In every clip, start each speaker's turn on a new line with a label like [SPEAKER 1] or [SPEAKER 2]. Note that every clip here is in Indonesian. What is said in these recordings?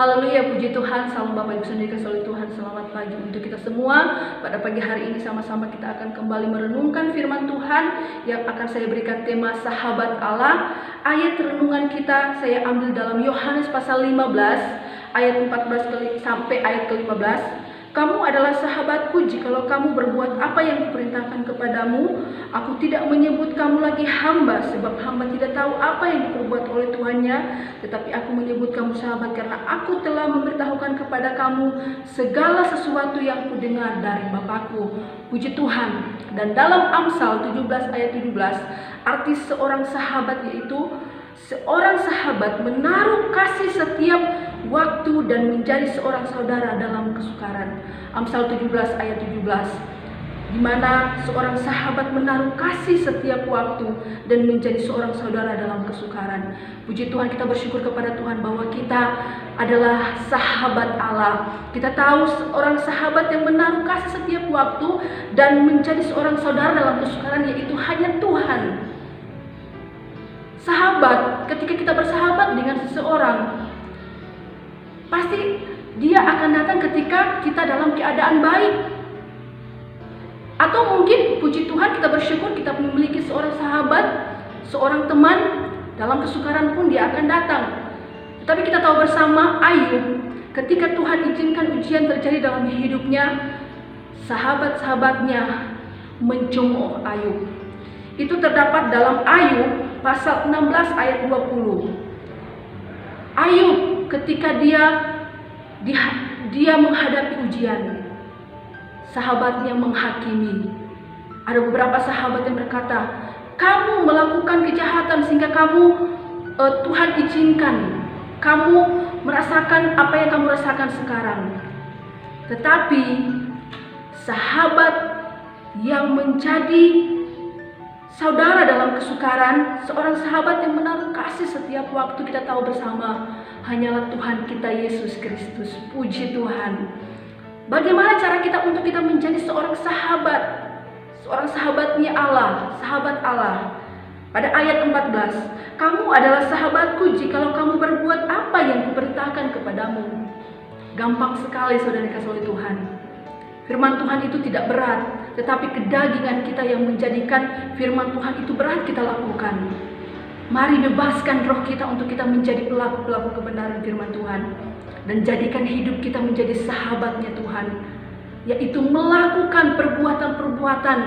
[SPEAKER 1] Haleluya, puji Tuhan. Salam Bapak Ibu Saudara kasih oleh Tuhan. Selamat pagi untuk kita semua. Pada pagi hari ini sama-sama kita akan kembali merenungkan firman Tuhan yang akan saya berikan tema sahabat Allah. Ayat renungan kita saya ambil dalam Yohanes pasal 15 ayat 14 sampai ayat ke-15. Kamu adalah sahabatku jikalau kamu berbuat apa yang kuperintahkan kepadamu. Aku tidak menyebut kamu lagi hamba, sebab hamba tidak tahu apa yang diperbuat oleh tuannya. Tetapi aku menyebut kamu sahabat karena aku telah memberitahukan kepada kamu segala sesuatu yang kudengar dari Bapakku. Puji Tuhan. Dan dalam Amsal 17 ayat 17, arti seorang sahabat yaitu seorang sahabat menaruh kasih setiap waktu dan menjadi seorang saudara dalam kesukaran. Amsal 17 ayat 17, di mana seorang sahabat menaruh kasih setiap waktu dan menjadi seorang saudara dalam kesukaran. Puji Tuhan, kita bersyukur kepada Tuhan bahwa kita adalah sahabat Allah. Kita tahu seorang sahabat yang menaruh kasih setiap waktu dan menjadi seorang saudara dalam kesukaran, yaitu hanya Tuhan. Sahabat, ketika kita bersahabat dengan seseorang, pasti dia akan datang ketika kita dalam keadaan baik. Atau mungkin puji Tuhan kita bersyukur kita memiliki seorang sahabat, seorang teman, dalam kesukaran pun dia akan datang. Tetapi kita tahu bersama Ayub, ketika Tuhan izinkan ujian terjadi dalam hidupnya, sahabat-sahabatnya mencemooh Ayub. Itu terdapat dalam Ayub pasal 16 ayat 20. Ayub ketika dia menghadapi ujian, sahabatnya menghakimi. Ada beberapa sahabat yang berkata, kamu melakukan kejahatan sehingga Tuhan izinkan kamu merasakan apa yang kamu rasakan sekarang. Tetapi sahabat yang menjadi saudara dalam kesukaran, seorang sahabat yang menaruh kasih setiap waktu, kita tahu bersama hanyalah Tuhan kita Yesus Kristus. Puji Tuhan. Bagaimana cara kita untuk kita menjadi seorang sahabat, seorang sahabatnya Allah, sahabat Allah? Pada ayat 14, kamu adalah sahabatku jikalau kamu berbuat apa yang kuperintahkan kepadamu. Gampang sekali saudara kasih oleh Tuhan. Firman Tuhan itu tidak berat, tetapi kedagingan kita yang menjadikan firman Tuhan itu berat kita lakukan. Mari bebaskan roh kita untuk kita menjadi pelaku-pelaku kebenaran firman Tuhan. Dan jadikan hidup kita menjadi sahabatnya Tuhan. Yaitu melakukan perbuatan-perbuatan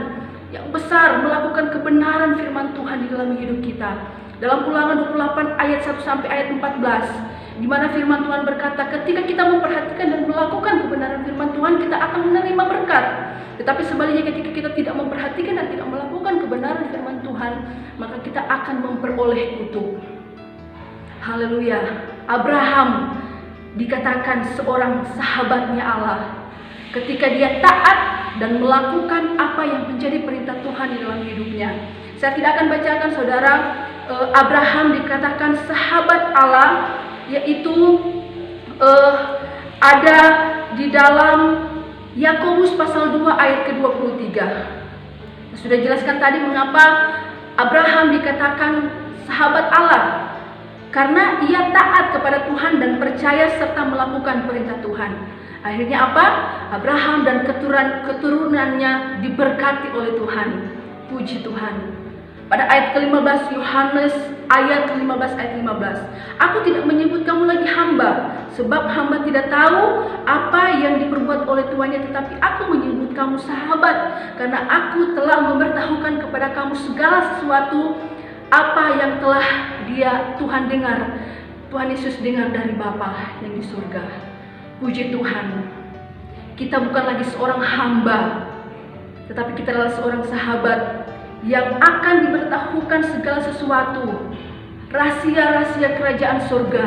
[SPEAKER 1] yang besar, melakukan kebenaran firman Tuhan di dalam hidup kita. Dalam Ulangan 28 ayat 1 sampai ayat 14. Di mana firman Tuhan berkata, ketika kita memperhatikan dan melakukan kebenaran firman Tuhan, kita akan menerima berkat. Tetapi sebaliknya ketika kita tidak memperhatikan dan tidak melakukan kebenaran firman Tuhan, maka kita akan memperoleh kutuk. Haleluya. Abraham dikatakan seorang sahabatnya Allah. Ketika dia taat dan melakukan apa yang menjadi perintah Tuhan di dalam hidupnya. Saya tidak akan bacakan saudara, Abraham dikatakan sahabat Allah, yaitu ada di dalam Yakobus pasal 2 ayat ke-23. Sudah jelaskan tadi mengapa Abraham dikatakan sahabat Allah. Karena ia taat kepada Tuhan dan percaya serta melakukan perintah Tuhan. Akhirnya apa? Abraham dan keturunannya diberkati oleh Tuhan. Puji Tuhan. Pada ayat ke-15 Yohanes ayat 15 ayat 15. Aku tidak menyebut kamu lagi hamba, sebab hamba tidak tahu apa yang diperbuat oleh tuannya, tetapi aku menyebut kamu sahabat, karena aku telah memberitahukan kepada kamu segala sesuatu apa yang telah Tuhan dengar, Tuhan Yesus dengar dari Bapa yang di surga. Puji Tuhan. Kita bukan lagi seorang hamba, tetapi kita adalah seorang sahabat yang akan diberitahukan segala sesuatu. Rahasia-rahasia kerajaan surga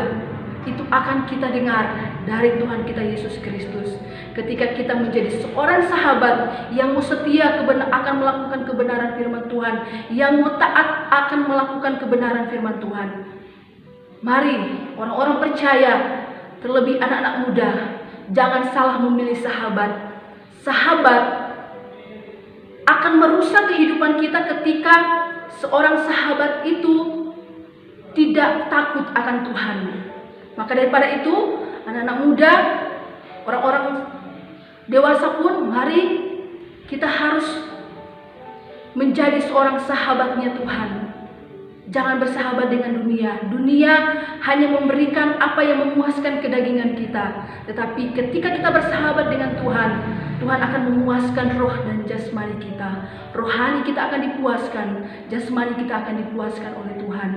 [SPEAKER 1] itu akan kita dengar dari Tuhan kita Yesus Kristus. Ketika kita menjadi seorang sahabat yang mau setia akan melakukan kebenaran firman Tuhan, yang mau taat akan melakukan kebenaran firman Tuhan. Mari orang-orang percaya, terlebih anak-anak muda, jangan salah memilih sahabat. Sahabat akan merusak kehidupan kita ketika seorang sahabat itu tidak takut akan Tuhan. Maka daripada itu, anak-anak muda, orang-orang dewasa pun, mari kita harus menjadi seorang sahabatnya Tuhan. Jangan bersahabat dengan dunia. Dunia hanya memberikan apa yang memuaskan kedagingan kita. Tetapi ketika kita bersahabat dengan Tuhan, Tuhan akan memuaskan roh dan jasmani kita. Rohani kita akan dipuaskan, jasmani kita akan dipuaskan oleh Tuhan.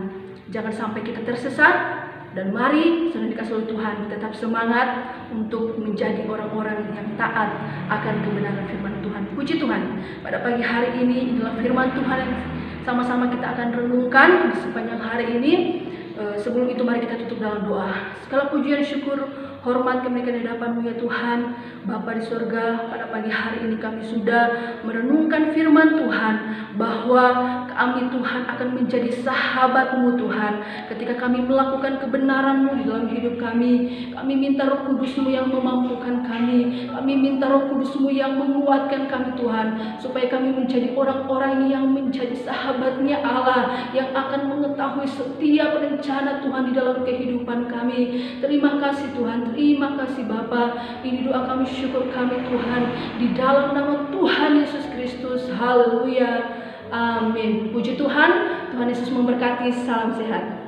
[SPEAKER 1] Jangan sampai kita tersesat. Dan mari, saudara dikasih oleh Tuhan, tetap semangat untuk menjadi orang-orang yang taat akan kebenaran firman Tuhan. Puji Tuhan, pada pagi hari ini inilah firman Tuhan yang sama-sama kita akan renungkan di sepanjang hari ini. Sebelum itu mari kita tutup dalam doa. Segala pujian, syukur, hormat kemuliaan di hadapan-Mu ya Tuhan. Bapa di surga, pada pagi hari ini kami sudah merenungkan firman Tuhan, bahwa kami Tuhan akan menjadi sahabat-Mu Tuhan. Ketika kami melakukan kebenaran-Mu di dalam hidup kami minta Roh Kudus-Mu yang memampukan kami minta Roh Kudus-Mu yang menguatkan kami Tuhan, supaya kami menjadi orang-orang yang menjadi sahabatnya Allah, yang akan mengetahui setiap rencana Tuhan di dalam kehidupan kami. Terima kasih Tuhan, terima kasih Bapa. Ini doa kami, syukur kami Tuhan, di dalam nama Tuhan Yesus Kristus. Haleluya, amin. Puji Tuhan, Tuhan Yesus memberkati. Salam sehat.